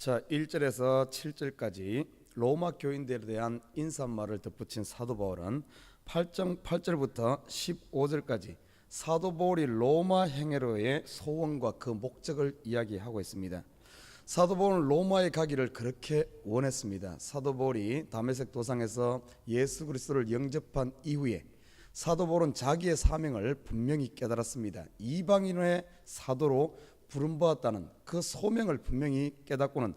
자, 1절에서 7절까지 로마 교인들에 대한 인사말을 덧붙인 사도 바울은 8절부터 15절까지 사도 바울이 로마 행회로의 소원과 그 목적을 이야기하고 있습니다. 사도 바울은 로마에 가기를 그렇게 원했습니다. 사도 바울이 다메섹 도상에서 예수 그리스도를 영접한 이후에 사도 바울은 자기의 사명을 분명히 깨달았습니다. 이방인의 사도로 부름받았다는 그 소명을 분명히 깨닫고는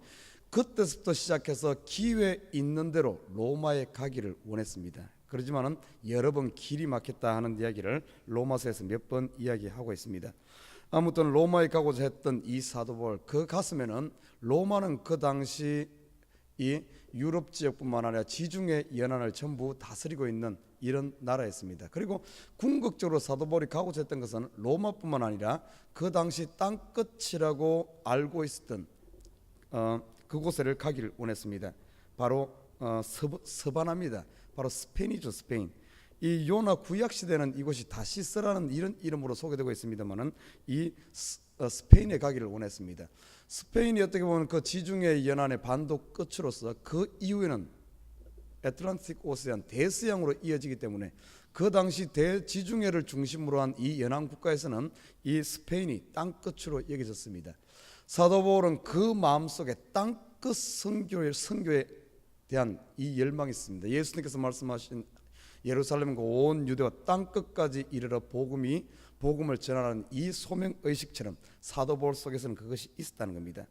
그때부터 시작해서 기회 있는 대로 로마에 가기를 원했습니다. 그렇지만은 여러 번 길이 막혔다 하는 이야기를 로마서에서 몇 번 이야기하고 있습니다. 아무튼 로마에 가고자 했던 이 사도 바울, 그 가슴에는 로마는 그 당시 이 유럽 지역뿐만 아니라 지중해 연안을 전부 다스리고 있는 이런 나라였습니다. 그리고 궁극적으로 사도 바울이 가고자 했던 것은 로마뿐만 아니라 그 당시 땅끝이라고 알고 있었던 그곳을 가기를 원했습니다. 바로 서바나입니다. 바로 스페인이죠. 스페인. 이 요나 구약 시대는 이곳이 다시스라는 이런 이름으로 소개되고 있습니다만은 이 스페인에 가기를 원했습니다. 스페인이 어떻게 보면 그 지중해 연안의 반도 끝으로서 그 이후에는 애틀란틱 오세안 대서양으로 이어지기 때문에 그 당시 대지중해를 중심으로 한 이 연안 국가에서는 이 스페인이 땅끝으로 여겨졌습니다. 사도 바울은 그 마음속에 땅끝 선교에 대한 이 열망이 있습니다. 예수님께서 말씀하신 예루살렘과 온 유대와 땅끝까지 이르러 복음을 전하는 이 소명의식처럼 사도 바울 속에서는 그것이 있었다는 겁니다.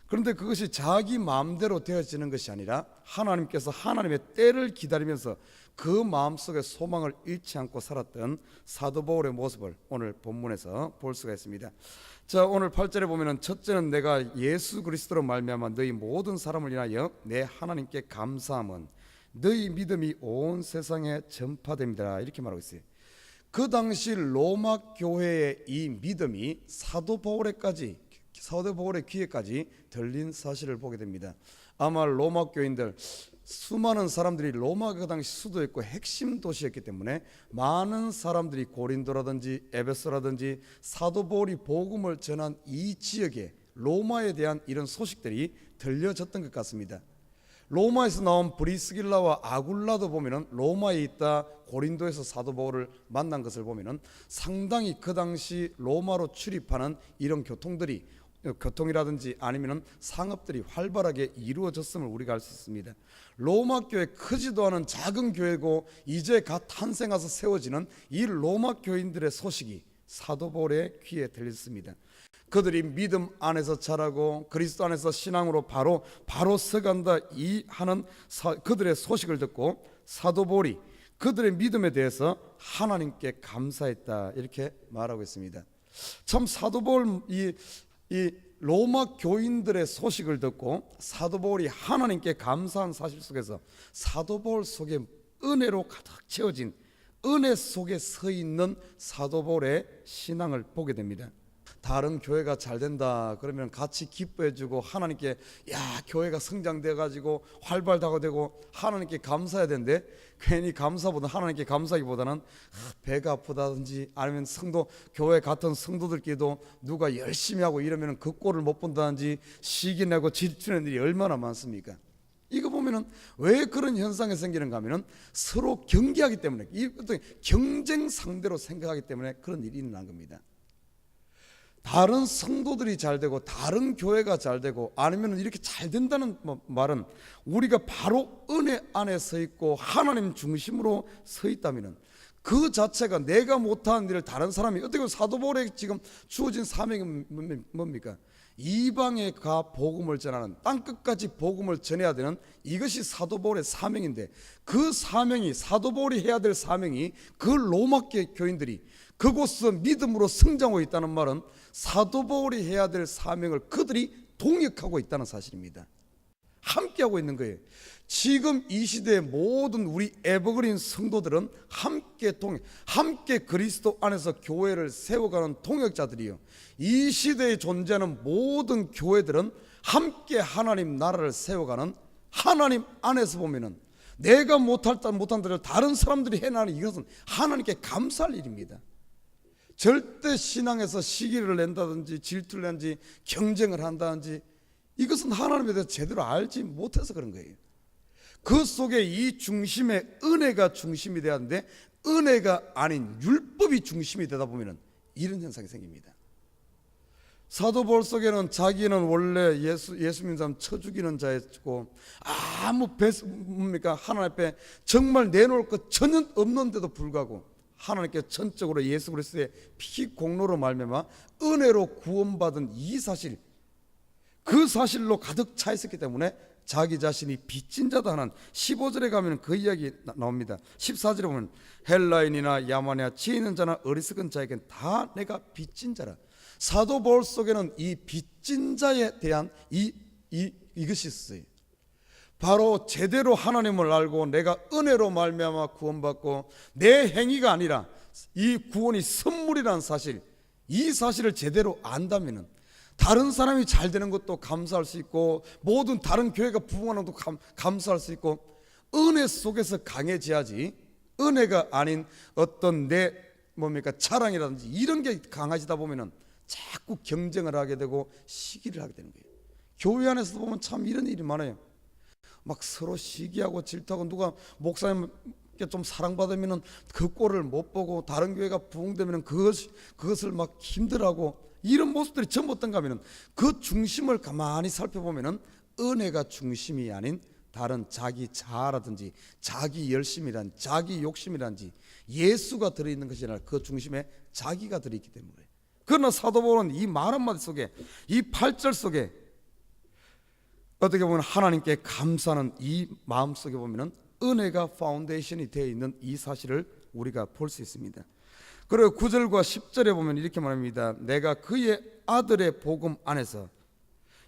그런데 그것이 자기 마음대로 되어지는 것이 아니라 하나님께서 하나님의 때를 기다리면서 그 마음속에 소망을 잃지 않고 살았던 사도 바울의 모습을 오늘 본문에서 볼 수가 있습니다. 자, 오늘 8절에 보면은 첫째는 내가 예수 그리스도로 말미암아 너희 모든 사람을 인하여 내 하나님께 감사함은 너희 믿음이 온 세상에 전파됩니다. 이렇게 말하고 있어요. 그 당시 로마 교회의 이 믿음이 사도 바울의 귀에까지 들린 사실을 보게 됩니다. 아마 로마 교인들 수많은 사람들이 로마가 그 당시 수도였고 핵심 도시였기 때문에 많은 사람들이 고린도라든지 에베소라든지 사도 바울이 복음을 전한 이 지역에 로마에 대한 이런 소식들이 들려졌던 것 같습니다. 로마에서 나온 브리스길라와 아굴라도 보면은 로마에 있다 고린도에서 사도 바울을 만난 것을 보면은 상당히 그 당시 로마로 출입하는 이런 교통이라든지 아니면은 상업들이 활발하게 이루어졌음을 우리가 알 수 있습니다. 로마 교회 크지도 않은 작은 교회고 이제 갓 탄생해서 세워지는 이 로마 교인들의 소식이 사도 바울의 귀에 들렸습니다. 그들이 믿음 안에서 자라고 그리스도 안에서 신앙으로 바로 서간다 이 하는 그들의 소식을 듣고 사도 바울이 그들의 믿음에 대해서 하나님께 감사했다 이렇게 말하고 있습니다. 참 사도 바울 이 로마 교인들의 소식을 듣고 사도 바울이 하나님께 감사한 사실 속에서 사도 바울 속에 은혜로 가득 채워진 은혜 속에 서 있는 사도 바울의 신앙을 보게 됩니다. 다른 교회가 잘 된다 그러면 같이 기뻐해주고 하나님께 교회가 성장돼 가지고 활발하고 되고 하나님께 감사해야 되는데 괜히 감사보다 하나님께 감사하기보다는 배가 아프다든지 아니면 교회 같은 성도들끼리도 누가 열심히 하고 이러면 그 꼴을 못 본다든지 시기내고 질투내는 일이 얼마나 많습니까? 이거 보면은 왜 그런 현상이 생기는가 하면은 서로 경계하기 때문에 이 어떤 경쟁 상대로 생각하기 때문에 그런 일이 일어난 겁니다. 다른 성도들이 잘 되고 다른 교회가 잘 되고 아니면 이렇게 잘 된다는 말은 우리가 바로 은혜 안에 서 있고 하나님 중심으로 서 있다면 그 자체가 내가 못하는 일을 다른 사람이 어떻게 보면 사도 바울에게 지금 주어진 사명이 뭡니까? 이방에 가 복음을 전하는 땅끝까지 복음을 전해야 되는 이것이 사도 바울의 사명인데 그 사명이 사도 바울이 해야 될 사명이 그 로마 교인들이 그곳에서 믿음으로 성장하고 있다는 말은 사도 바울이 해야 될 사명을 그들이 동역하고 있다는 사실입니다. 함께하고 있는 거예요. 지금 이 시대의 모든 우리 에버그린 성도들은 함께 그리스도 안에서 교회를 세워가는 동역자들이요. 이 시대에 존재하는 모든 교회들은 함께 하나님 나라를 세워가는 하나님 안에서 보면은 내가 못한 일을 다른 사람들이 해나가는 이것은 하나님께 감사할 일입니다. 절대 신앙에서 시기를 낸다든지 질투를 낸다든지 경쟁을 한다든지 이것은 하나님에 대해서 제대로 알지 못해서 그런 거예요. 그 속에 이 중심에 은혜가 중심이 되어야 하는데 은혜가 아닌 율법이 중심이 되다 보면 이런 현상이 생깁니다. 사도 바울 속에는 자기는 원래 예수 믿는 사람 쳐 죽이는 자였고 아무 뭡니까 하나님 앞에 정말 내놓을 것 전혀 없는데도 불구하고 하나님께 전적으로 예수 그리스도의 피 공로로 말미암아 은혜로 구원받은 이 사실, 그 사실로 가득 차 있었기 때문에 자기 자신이 빚진 자다 하는 15절에 가면 그 이야기 나옵니다. 14절에 보면 헬라인이나 야만이나 지혜 있는 자나 어리석은 자에겐 다 내가 빚진 자라. 사도 바울 속에는 이 빚진 자에 대한 이것이 있어요. 바로 제대로 하나님을 알고 내가 은혜로 말미암아 구원받고 내 행위가 아니라 이 구원이 선물이라는 사실, 이 사실을 제대로 안다면은 다른 사람이 잘 되는 것도 감사할 수 있고 모든 다른 교회가 부흥하는 것도 감사할 수 있고 은혜 속에서 강해져야지 은혜가 아닌 어떤 내 자랑이라든지 이런 게 강해지다 보면은 자꾸 경쟁을 하게 되고 시기를 하게 되는 거예요. 교회 안에서 보면 참 이런 일이 많아요. 막 서로 시기하고 질투하고 누가 목사님께 좀 사랑받으면은 그 꼴을 못 보고 다른 교회가 부흥되면은 그것을 막 힘들어하고 이런 모습들이 전부 어떤가 하면은 그 중심을 가만히 살펴보면은 은혜가 중심이 아닌 다른 자기 자아라든지 자기 열심이란 자기 욕심이란지 예수가 들어있는 것이 아니라 그 중심에 자기가 들어있기 때문에. 그러나 사도 바울은 이 말 한마디 속에 이 8절 속에 어떻게 보면 하나님께 감사하는 이 마음 속에 보면은 은혜가 파운데이션이 되어 있는 이 사실을 우리가 볼 수 있습니다. 그리고 9절과 10절에 보면 이렇게 말합니다. 내가 그의 아들의 복음 안에서,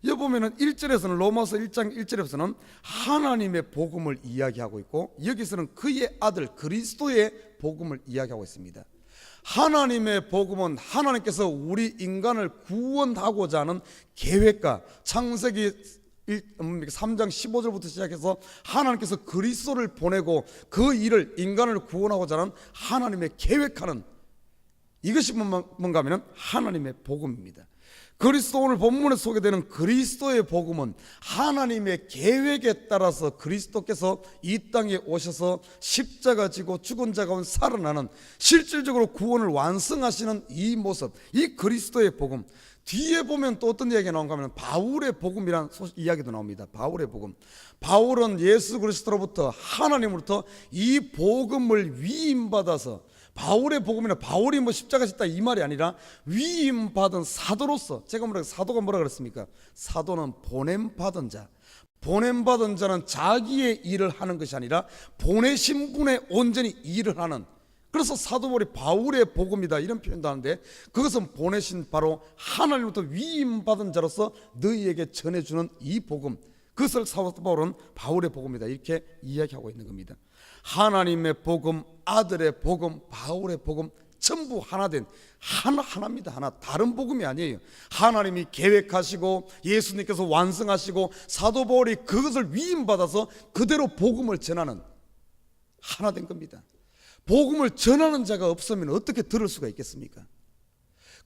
여기 보면은 1절에서는 로마서 1장 1절에서는 하나님의 복음을 이야기하고 있고 여기서는 그의 아들 그리스도의 복음을 이야기하고 있습니다. 하나님의 복음은 하나님께서 우리 인간을 구원하고자 하는 계획과 창세기 3장 15절부터 시작해서 하나님께서 그리스도를 보내고 그 일을 인간을 구원하고자 하는 하나님의 계획하는 이것이 뭔가 하면 하나님의 복음입니다. 그리스도 오늘 본문에 소개되는 그리스도의 복음은 하나님의 계획에 따라서 그리스도께서 이 땅에 오셔서 십자가 지고 죽은 자 가운데 살아나는 실질적으로 구원을 완성하시는 이 모습, 이 그리스도의 복음. 뒤에 보면 또 어떤 이야기가 나온가 하면 바울의 복음이라는 이야기도 나옵니다. 바울의 복음. 바울은 예수 그리스도로부터 하나님으로부터 이 복음을 위임받아서 바울의 복음이나 바울이 십자가 짓다 이 말이 아니라 위임받은 사도로서, 제가 사도가 뭐라 그랬습니까? 사도는 보냄받은 자, 보냄받은 자는 자기의 일을 하는 것이 아니라 보내신 분의 온전히 일을 하는, 그래서 사도 바울이 바울의 복음이다 이런 표현도 하는데 그것은 보내신 바로 하나님부터 위임받은 자로서 너희에게 전해주는 이 복음, 그것을 사도 바울은 바울의 복음이다 이렇게 이야기하고 있는 겁니다. 하나님의 복음, 아들의 복음, 바울의 복음 전부 하나된 하나입니다. 하나, 다른 복음이 아니에요. 하나님이 계획하시고 예수님께서 완성하시고 사도 바울이 그것을 위임받아서 그대로 복음을 전하는 하나된 겁니다. 복음을 전하는 자가 없으면 어떻게 들을 수가 있겠습니까?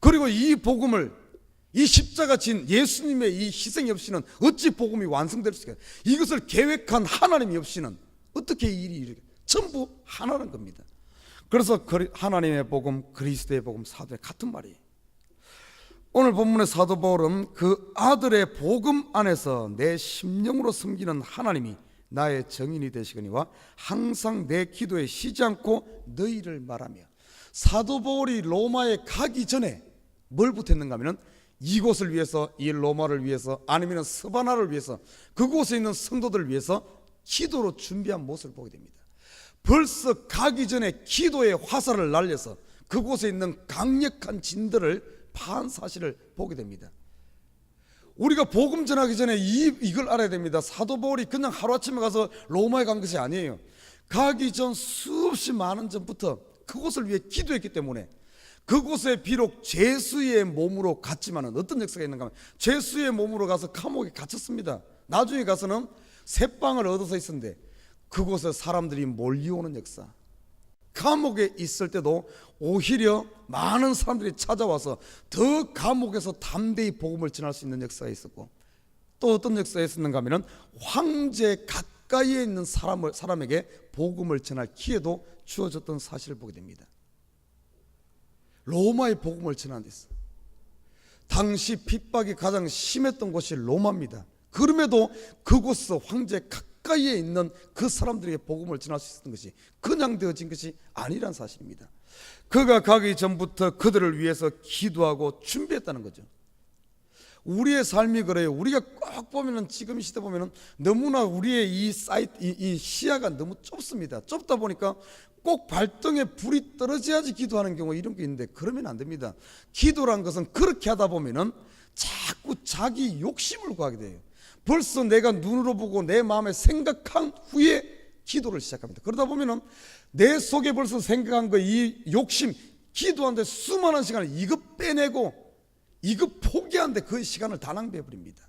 그리고 이 복음을, 이 십자가 진 예수님의 이 희생이 없이는 어찌 복음이 완성될 수가 있어요? 이것을 계획한 하나님이 없이는 어떻게 이 일이 이렇게 전부 하나라는 겁니다. 그래서 하나님의 복음, 그리스도의 복음, 사도의 같은 말이에요. 오늘 본문의 사도 바울은 그 아들의 복음 안에서 내 심령으로 섬기는 하나님이 나의 정인이 되시거니와 항상 내 기도에 쉬지 않고 너희를 말하며, 사도 바울이 로마에 가기 전에 뭘 붙었는가 하면 이곳을 위해서, 이 로마를 위해서, 아니면 스바나를 위해서, 그곳에 있는 성도들을 위해서 기도로 준비한 모습을 보게 됩니다. 벌써 가기 전에 기도의 화살을 날려서 그곳에 있는 강력한 진들을 파한 사실을 보게 됩니다. 우리가 복음 전하기 전에 이걸 알아야 됩니다. 사도 바울이 그냥 하루아침에 가서 로마에 간 것이 아니에요. 가기 전 수없이 많은 전부터 그곳을 위해 기도했기 때문에 그곳에 비록 죄수의 몸으로 갔지만은 어떤 역사가 있는가 하면 죄수의 몸으로 가서 감옥에 갇혔습니다. 나중에 가서는 새빵을 얻어서 있었는데 그곳에 사람들이 몰려오는 역사, 감옥에 있을 때도 오히려 많은 사람들이 찾아와서 더 감옥에서 담대히 복음을 전할 수 있는 역사가 있었고, 또 어떤 역사에 있었는가 하면 황제 가까이에 있는 사람에게 복음을 전할 기회도 주어졌던 사실을 보게 됩니다. 로마의 복음을 전하는 데서 당시 핍박이 가장 심했던 곳이 로마입니다. 그럼에도 그곳에서 황제 가까이에 있는 그 사람들에게 복음을 전할 수 있었던 것이 그냥 되어진 것이 아니란 사실입니다. 그가 가기 전부터 그들을 위해서 기도하고 준비했다는 거죠. 우리의 삶이 그래요. 우리가 꼭 보면은 지금 이 시대 보면은 너무나 우리의 이 시야가 너무 좁습니다. 좁다 보니까 꼭 발등에 불이 떨어져야지 기도하는 경우 이런 게 있는데 그러면 안 됩니다. 기도란 것은 그렇게 하다 보면은 자꾸 자기 욕심을 구하게 돼요. 벌써 내가 눈으로 보고 내 마음에 생각한 후에 기도를 시작합니다. 그러다 보면은 내 속에 벌써 생각한 거 이 욕심, 기도하는데 수많은 시간을 이거 빼내고 이거 포기하는데 그 시간을 다 낭비해버립니다.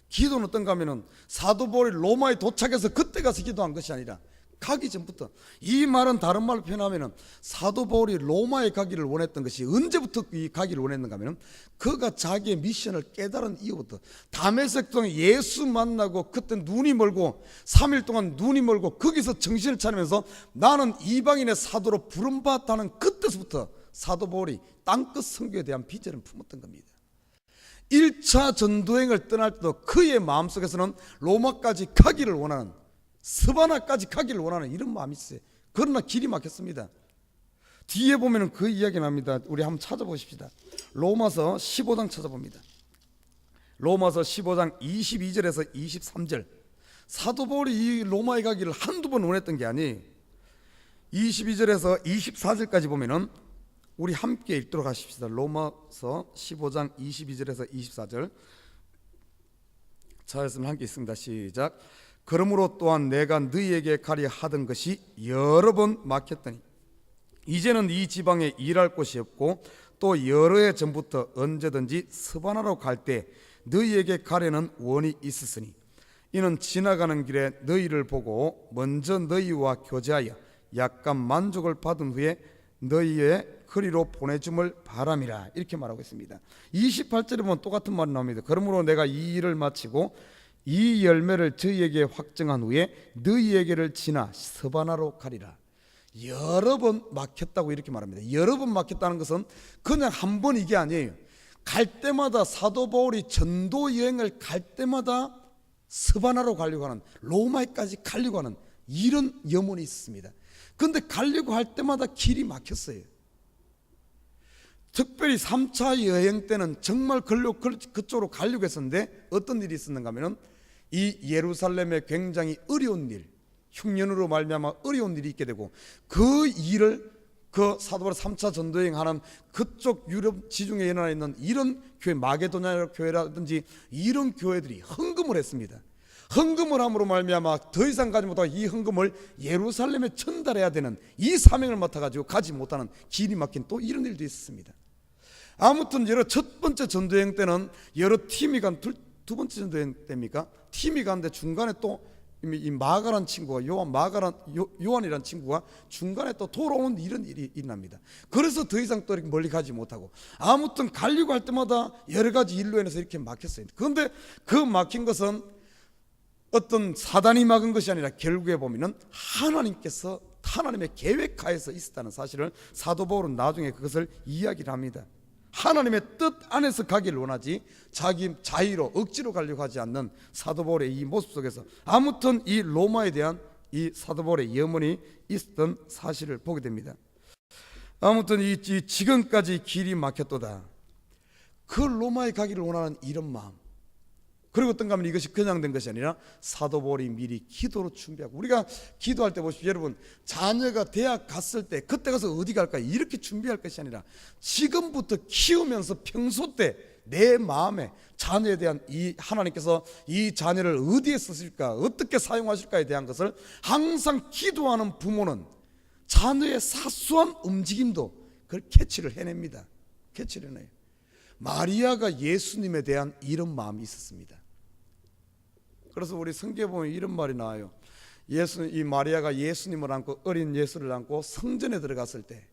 기도는 어떤가 하면은 사도 바울이 로마에 도착해서 그때 가서 기도한 것이 아니라 가기 전부터, 이 말은 다른 말로 표현하면은 사도 바울이 로마에 가기를 원했던 것이 언제부터 가기를 원했는가 하면은 그가 자기의 미션을 깨달은 이후부터 다메섹 동에 예수 만나고 그때 눈이 멀고 3일 동안 눈이 멀고 거기서 정신을 차리면서 나는 이방인의 사도로 부름받았다는 그때서부터 사도 바울이 땅끝 선교에 대한 비전을 품었던 겁니다. 1차 전도행을 떠날 때도 그의 마음속에서는 로마까지 가기를 원하는, 스바나까지 가기를 원하는 이런 마음이 있어요. 그러나 길이 막혔습니다. 뒤에 보면 그 이야기 납니다. 우리 한번 찾아보십시다. 로마서 15장 찾아봅니다. 로마서 15장 22절에서 23절. 사도 바울이 이 로마에 가기를 한두 번 원했던 게 아니에요. 22절에서 24절까지 보면은 우리 함께 읽도록 하십시다. 로마서 15장 22절에서 24절. 자였으면 함께 있습니다. 시작. 그러므로 또한 내가 너희에게 가려 하던 것이 여러 번 막혔더니 이제는 이 지방에 일할 곳이 없고 또 여러 해 전부터 언제든지 스바나로 갈 때 너희에게 가려는 원이 있었으니 이는 지나가는 길에 너희를 보고 먼저 너희와 교제하여 약간 만족을 받은 후에 너희의 거리로 보내줌을 바람이라, 이렇게 말하고 있습니다. 28절에 보면 똑같은 말이 나옵니다. 그러므로 내가 이 일을 마치고 이 열매를 저희에게 확정한 후에 너희에게를 지나 스바나로 가리라. 여러 번 막혔다고 이렇게 말합니다. 여러 번 막혔다는 것은 그냥 한 번 이게 아니에요. 갈 때마다 사도 바울이 전도 여행을 갈 때마다 스바나로 가려고 하는, 로마에까지 가려고 하는 이런 염원이 있습니다. 그런데 가려고 할 때마다 길이 막혔어요. 특별히 3차 여행 때는 정말 그쪽으로 가려고 했었는데 어떤 일이 있었는가 하면 이 예루살렘에 굉장히 어려운 일, 흉년으로 말미암아 어려운 일이 있게 되고 그 일을 그 사도 바울 3차 전도여행하는 그쪽 유럽 지중해 연안에 있는 이런 교회, 마게도냐 교회라든지 이런 교회들이 헌금을 했습니다. 헌금을 함으로 말미암아 더 이상 가지 못하고 이 헌금을 예루살렘에 전달해야 되는 이 사명을 맡아가지고 가지 못하는 길이 막힌 또 이런 일도 있었습니다. 아무튼 첫 번째 전도여행 때는 여러 팀이 간, 두 번째 전도여행 때입니까? 팀이 가는데 중간에 또 이 마가란 친구가 요한이란 친구가 중간에 또 돌아오는 이런 일이 일어납니다. 그래서 더 이상 또 이렇게 멀리 가지 못하고 아무튼 가려고 할 때마다 여러 가지 일로 인해서 이렇게 막혔어요. 그런데 그 막힌 것은 어떤 사단이 막은 것이 아니라 결국에 보면은 하나님께서, 하나님의 계획하에서 있었다는 사실을 사도 바울은 나중에 그것을 이야기를 합니다. 하나님의 뜻 안에서 가기를 원하지 자기 자의로 억지로 가려고 하지 않는 사도 바울의 이 모습 속에서 아무튼 이 로마에 대한 이 사도 바울의 염원이 있었던 사실을 보게 됩니다. 아무튼 이 지금까지 길이 막혔도다. 그 로마에 가기를 원하는 이런 마음, 그리고 어떤가 하면 이것이 그냥 된 것이 아니라 사도 바울이 미리 기도로 준비하고, 우리가 기도할 때 보십시오. 여러분, 자녀가 대학 갔을 때 그때 가서 어디 갈까 이렇게 준비할 것이 아니라 지금부터 키우면서 평소 때 내 마음에 자녀에 대한 이 하나님께서 이 자녀를 어디에 쓰실까, 어떻게 사용하실까에 대한 것을 항상 기도하는 부모는 자녀의 사소한 움직임도 그걸 캐치를 해냅니다. 캐치를 해내요. 마리아가 예수님에 대한 이런 마음이 있었습니다. 그래서 우리 성경에 보면 이런 말이 나와요. 이 마리아가 예수님을 안고, 어린 예수를 안고 성전에 들어갔을 때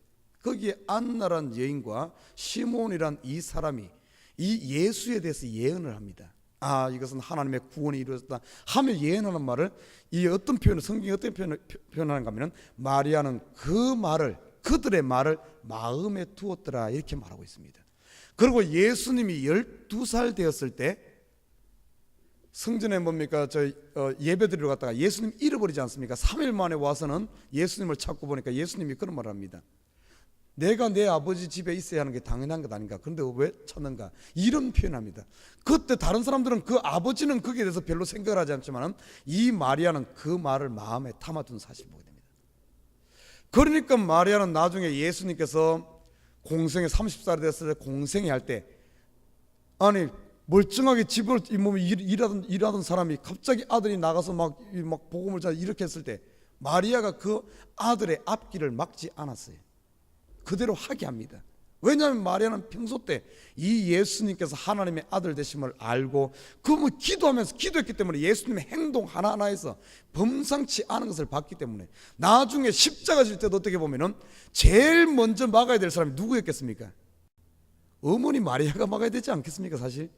거기에 안나란 여인과 시몬이란 이 사람이 이 예수에 대해서 예언을 합니다. 아, 이것은 하나님의 구원이 이루어졌다 하며 예언하는 말을, 이 어떤 표현을, 성경이 어떤 표현을 표현하는가 하면, 마리아는 그 말을, 그들의 말을 마음에 두었더라 이렇게 말하고 있습니다. 그리고 예수님이 12살 되었을 때 성전에 뭡니까, 예배 드리러 갔다가 예수님 잃어버리지 않습니까? 3일 만에 와서는 예수님을 찾고 보니까 예수님이 그런 말을 합니다. 내가 내 아버지 집에 있어야 하는 게 당연한 것 아닌가, 그런데 왜 찾는가, 이런 표현합니다. 그때 다른 사람들은 그 아버지는 거기에 대해서 별로 생각을 하지 않지만 이 마리아는 그 말을 마음에 담아둔 사실을 보게 됩니다. 그러니까 마리아는 나중에 예수님께서 공생에 30살이 됐을 때 공생회 할 때, 아니 멀쩡하게 집을 일하던 사람이 갑자기 아들이 나가서 막 복음을 잘 이렇게 했을 때 마리아가 그 아들의 앞길을 막지 않았어요. 그대로 하게 합니다. 왜냐하면 마리아는 평소 때 이 예수님께서 하나님의 아들 되심을 알고 그 기도하면서 기도했기 때문에 예수님의 행동 하나하나에서 범상치 않은 것을 봤기 때문에 나중에 십자가 질 때도 어떻게 보면은 제일 먼저 막아야 될 사람이 누구였겠습니까? 어머니 마리아가 막아야 되지 않겠습니까? 사실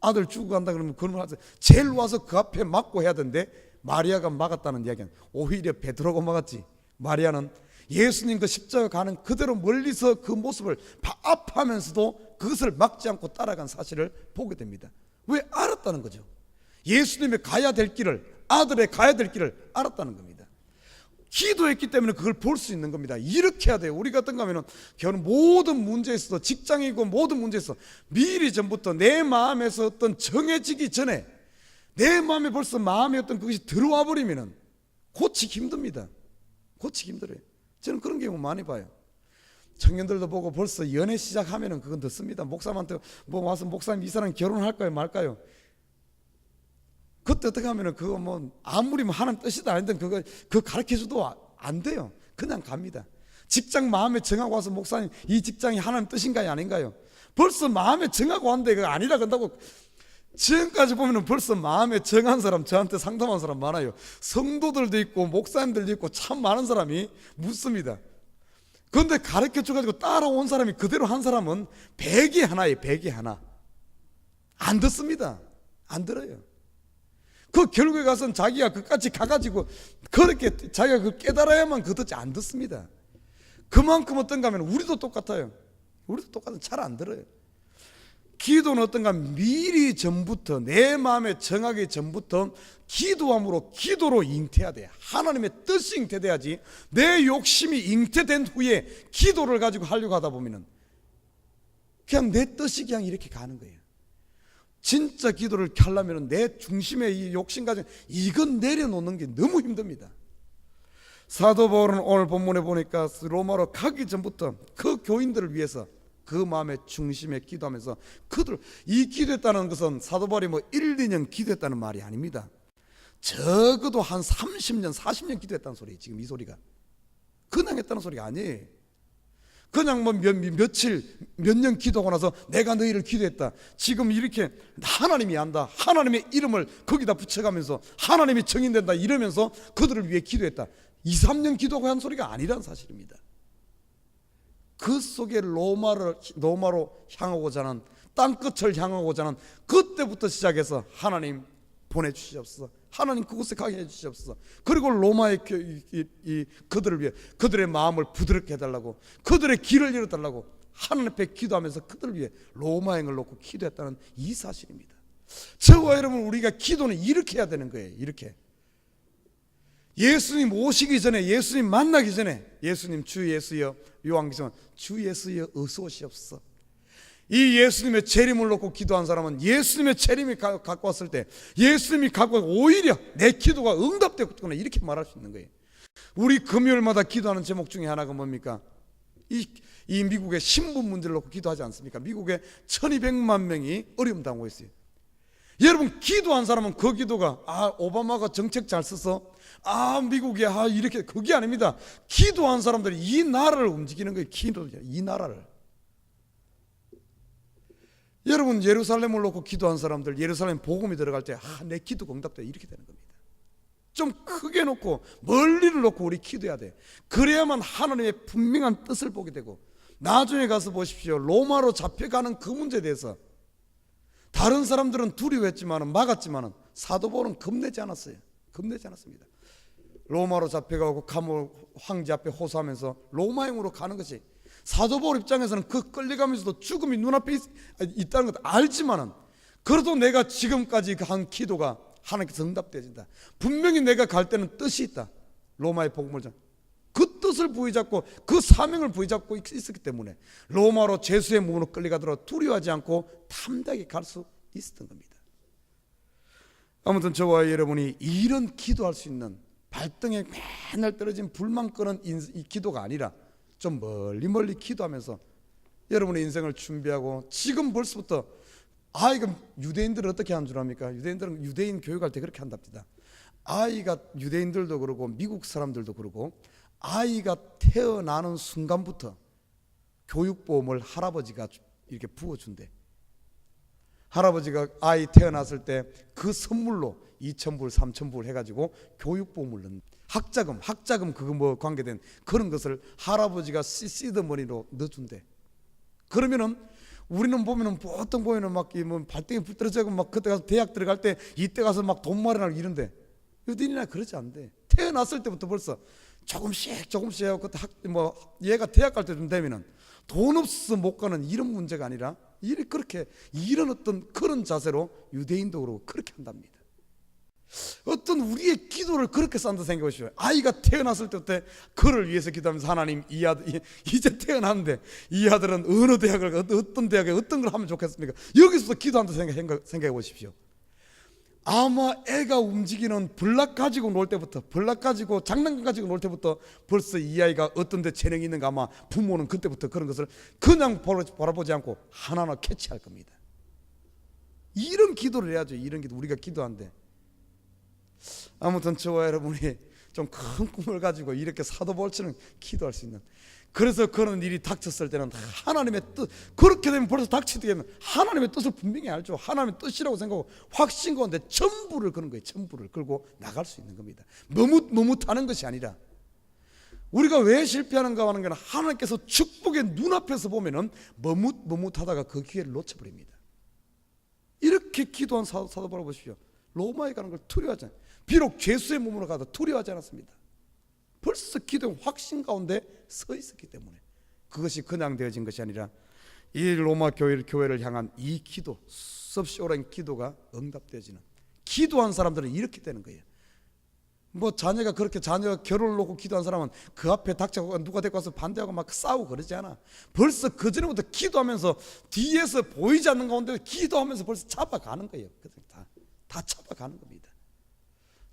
아들 죽고 간다 그러면 그러면 제일 와서 그 앞에 막고 해야 되는데 마리아가 막았다는 이야기는 오히려 베드로가 막았지. 마리아는 예수님 그 십자가 가는 그대로 멀리서 그 모습을 아파하면서도 그것을 막지 않고 따라간 사실을 보게 됩니다. 왜? 알았다는 거죠. 예수님의 가야 될 길을, 아들의 가야 될 길을 알았다는 겁니다. 기도했기 때문에 그걸 볼 수 있는 겁니다. 이렇게 해야 돼요. 우리가 어떤가 하면 결혼 모든 문제에서, 직장이고 모든 문제에서 미리 전부터 내 마음에서 어떤 정해지기 전에 내 마음에 벌써 마음에 어떤 그것이 들어와 버리면은 고치기 힘듭니다. 고치기 힘들어요. 저는 그런 경우 많이 봐요. 청년들도 보고 벌써 연애 시작하면은 그건 듣습니다. 목사님한테 뭐 와서 목사님 이 사람 결혼할까요 말까요? 그때 어떻게 하면은 그거 아무리 하나님 뜻이다 아니든 그거 가르쳐줘도 안 돼요. 그냥 갑니다. 직장 마음에 정하고 와서 목사님 이 직장이 하나님 뜻인가요 아닌가요? 벌써 마음에 정하고 왔는데 그거 아니라 그런다고. 지금까지 보면은 벌써 마음에 정한 사람, 저한테 상담한 사람 많아요. 성도들도 있고 목사님들도 있고 참 많은 사람이 묻습니다. 그런데 가르쳐줘가지고 따라온 사람이 그대로 한 사람은 100이 하나예요. 100이 하나. 안 듣습니다. 안 들어요. 그 결국에 가서는 자기가 그까지 가가지고 그렇게 자기가 그 깨달아야만 그 듣지 안 듣습니다. 그만큼 어떤가 하면 우리도 똑같아요. 우리도 똑같은 잘 안 들어요. 기도는 어떤가 미리 전부터 내 마음에 정하기 전부터 기도함으로 기도로 잉태해야 돼. 하나님의 뜻이 잉태돼야지. 내 욕심이 잉태된 후에 기도를 가지고 하려고 하다 보면은 그냥 내 뜻이 그냥 이렇게 가는 거예요. 진짜 기도를 하려면 내 중심에 이 욕심 가지고 이건 내려놓는 게 너무 힘듭니다. 사도 바울은 오늘 본문에 보니까 로마로 가기 전부터 그 교인들을 위해서 그 마음의 중심에 기도하면서 그들 이 기도했다는 것은 사도 바울이 1, 2년 기도했다는 말이 아닙니다. 적어도 한 30년, 40년 기도했다는 소리예요. 지금 이 소리가 그냥 했다는 소리가 아니에요. 그냥 며칠, 몇 년 기도하고 나서 내가 너희를 기도했다. 지금 이렇게 하나님이 안다. 하나님의 이름을 거기다 붙여가면서 하나님이 정인된다 이러면서 그들을 위해 기도했다. 2, 3년 기도하고 한 소리가 아니라는 사실입니다. 그 속에 로마로 향하고자 하는 땅끝을 향하고자 하는 그때부터 시작해서 하나님 보내주시옵소서. 하나님 그곳에 가게 해주시옵소서. 그리고 로마의 그들을 위해 그들의 마음을 부드럽게 해달라고 그들의 길을 열어달라고 하나님 앞에 기도하면서 그들을 위해 로마행을 놓고 기도했다는 이 사실입니다. 저와 여러분 우리가 기도는 이렇게 해야 되는 거예요. 이렇게 예수님 오시기 전에 예수님 만나기 전에 예수님 주 예수여 요한계시록 주 예수여 어서 오시옵소서. 이 예수님의 재림을 놓고 기도한 사람은 예수님의 재림이 갖고 왔을 때 예수님이 갖고 오히려 내 기도가 응답되었구나 이렇게 말할 수 있는 거예요. 우리 금요일마다 기도하는 제목 중에 하나가 뭡니까? 이 미국의 신분 문제를 놓고 기도하지 않습니까? 미국에 1200만 명이 어려움 당하고 있어요. 여러분 기도한 사람은 그 기도가 오바마가 정책 잘 써서 미국이 이렇게 그게 아닙니다. 기도한 사람들이 이 나라를 움직이는 거예요. 이 나라를. 여러분 예루살렘을 놓고 기도한 사람들 예루살렘 복음이 들어갈 때 내 기도가 응답돼 이렇게 되는 겁니다. 좀 크게 놓고 멀리를 놓고 우리 기도해야 돼. 그래야만 하나님의 분명한 뜻을 보게 되고 나중에 가서 보십시오. 로마로 잡혀가는 그 문제에 대해서 다른 사람들은 두려워했지만 막았지만 사도 바울은 겁내지 않았어요. 겁내지 않았습니다. 로마로 잡혀가고 감옥 황제 앞에 호소하면서 로마행으로 가는 것이 사도 바울 입장에서는 그 끌려가면서도 죽음이 눈앞에 있다는 것 알지만은 그래도 내가 지금까지 한 기도가 하나님께서 응답되어진다. 분명히 내가 갈 때는 뜻이 있다. 로마의 복음을 전 그 뜻을 부여잡고 그 사명을 부여잡고 있었기 때문에 로마로 죄수의 몸으로 끌려가더라도 두려워하지 않고 담대하게 갈 수 있었던 겁니다. 아무튼 저와 여러분이 이런 기도할 수 있는 발등에 맨날 떨어진 불만 끄는 이 기도가 아니라 좀 멀리 기도하면서 여러분의 인생을 준비하고 지금 벌써부터 이거 유대인들은 어떻게 하는 줄 압니까? 유대인들은 유대인 교육할 때 그렇게 한답니다. 아이가 유대인들도 그러고 미국 사람들도 그러고 아이가 태어나는 순간부터 교육보험을 할아버지가 이렇게 부어준대. 할아버지가 아이 태어났을 때 그 선물로 2,000불 3,000불 해가지고 교육보험을 넣는 학자금 그거 뭐 관계된 그런 것을 할아버지가 시드머니로 넣어준대. 그러면은 우리는 보면은 보통 보면은 막 뭐 발등에 불 떨어지고 막 그때 가서 대학 들어갈 때 이때 가서 막 돈 마련하고 이런데 유대인이나 그러지 않대. 태어났을 때부터 벌써 조금씩 하고 그때 뭐 얘가 대학 갈 때쯤 되면은 돈 없어서 못 가는 이런 문제가 아니라 그렇게 이런 어떤 그런 자세로 유대인도 그러고 그렇게 한답니다. 어떤 우리의 기도를 그렇게 쌓는다 생각해 보십시오. 아이가 태어났을 때부터 그를 위해서 기도하면서 하나님 이 아들 이제 태어났는데 이 아들은 어느 대학을 어떤 대학에 어떤 걸 하면 좋겠습니까? 여기서부터 기도한다 생각해 보십시오. 아마 애가 움직이는 블락 가지고 놀 때부터 블락 가지고 장난감 가지고 놀 때부터 벌써 이 아이가 어떤 데 재능이 있는가 아마 부모는 그때부터 그런 것을 그냥 바라보지 않고 하나하나 캐치할 겁니다. 이런 기도를 해야죠. 이런 기도 우리가 기도한데 아무튼 저와 여러분이 좀 큰 꿈을 가지고 이렇게 사도 바울처럼 기도할 수 있는 그래서 그런 일이 닥쳤을 때는 하나님의 뜻 그렇게 되면 벌써 닥치게 되면 하나님의 뜻을 분명히 알죠. 하나님의 뜻이라고 생각하고 확신 가운데 전부를 거는 거예요. 전부를 걸고 나갈 수 있는 겁니다. 머뭇하는 것이 아니라 우리가 왜 실패하는가 하는 건 하나님께서 축복의 눈앞에서 보면은 머뭇하다가 그 기회를 놓쳐버립니다. 이렇게 기도한 사도 바울 보십시오. 로마에 가는 걸 두려워하지 않아요. 비록 죄수의 몸으로 가도 두려워하지 않았습니다. 벌써 기도의 확신 가운데 서 있었기 때문에 그것이 그냥 되어진 것이 아니라 이 로마 교회를 향한 이 기도 수없이 오랜 기도가 응답되어지는 기도한 사람들은 이렇게 되는 거예요. 뭐 자녀가 그렇게 자녀 결혼을 놓고 기도한 사람은 그 앞에 닥쳐서 누가 데리고 와서 반대하고 막 싸우고 그러지 않아. 벌써 그 전에부터 기도하면서 뒤에서 보이지 않는 가운데 기도하면서 벌써 잡아가는 거예요. 다 잡아가는 겁니다.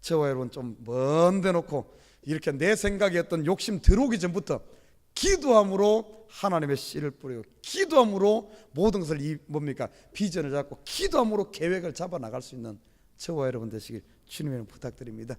저와 여러분 좀 먼 데 놓고 이렇게 내 생각에 어떤 욕심 들어오기 전부터 기도함으로 하나님의 씨를 뿌리고 기도함으로 모든 것을 비전을 잡고 기도함으로 계획을 잡아 나갈 수 있는 저와 여러분 되시길 주님의 부탁드립니다.